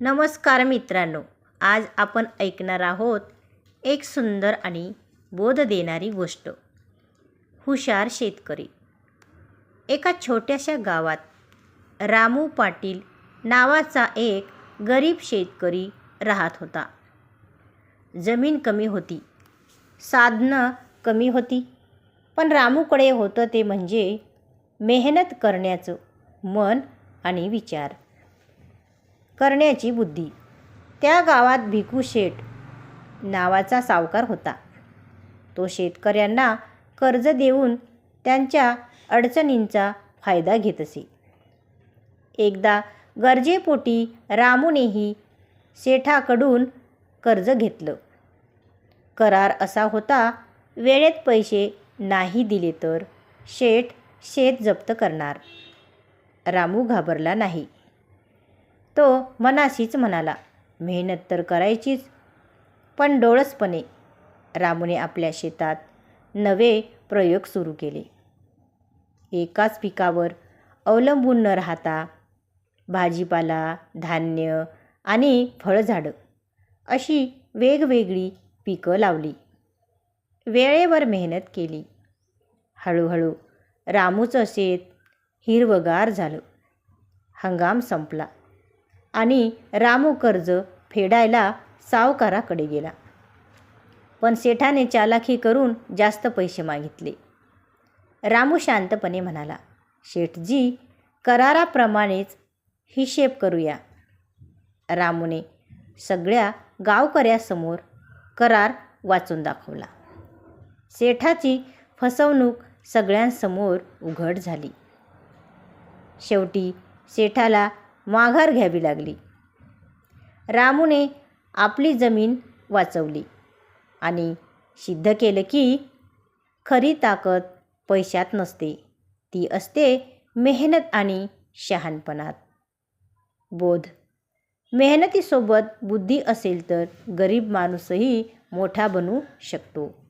नमस्कार मित्रांनो, आज आपण ऐकणार आहोत एक सुंदर आणि बोध देणारी गोष्ट. हुशार शेतकरी. एका छोट्याशा गावात रामू पाटील नावाचा एक गरीब शेतकरी राहत होता. जमीन कमी होती, साधनं कमी होती, पण रामूकडे होतं ते म्हणजे मेहनत करण्याचं मन आणि विचार करण्याची बुद्धी. त्या गावात भिकू शेठ नावाचा सावकार होता. तो शेतकऱ्यांना कर्ज देऊन त्यांच्या अडचणींचा फायदा घेत असे. एकदा गरजेपोटी रामूनेही शेठाकडून कर्ज घेतलं. करार असा होता, वेळेत पैसे नाही दिले तर शेठ शेत जप्त करणार. रामू घाबरला नाही. तो मनाशीच म्हणाला, मेहनत तर करायचीच, पण डोळसपणे. रामूने आपल्या शेतात नवे प्रयोग सुरू केले. एकाच पिकावर अवलंबून न राहता भाजीपाला, धान्य आणि फळझाडं अशी वेगवेगळी पिकं लावली. वेळेवर मेहनत केली. हळूहळू रामूचं शेत हिरवगार झालं. हंगाम संपला आणि रामू कर्ज फेडायला सावकाराकडे गेला. पण सेठाने चालाखी करून जास्त पैसे मागितले. रामू शांतपणे म्हणाला, शेठजी, कराराप्रमाणेच हिशेब करूया. रामूने सगळ्या गावकऱ्यासमोर करार वाचून दाखवला. सेठाची फसवणूक सगळ्यांसमोर उघड झाली. शेवटी सेठाला माघार घ्यावी लागली. रामूने आपली जमीन वाचवली आणि सिद्ध केलं की खरी ताकद पैशात नसते, ती असते मेहनत आणि शहाणपणात. बोध. मेहनतीसोबत बुद्धी असेल तर गरीब माणूसही मोठा बनू शकतो.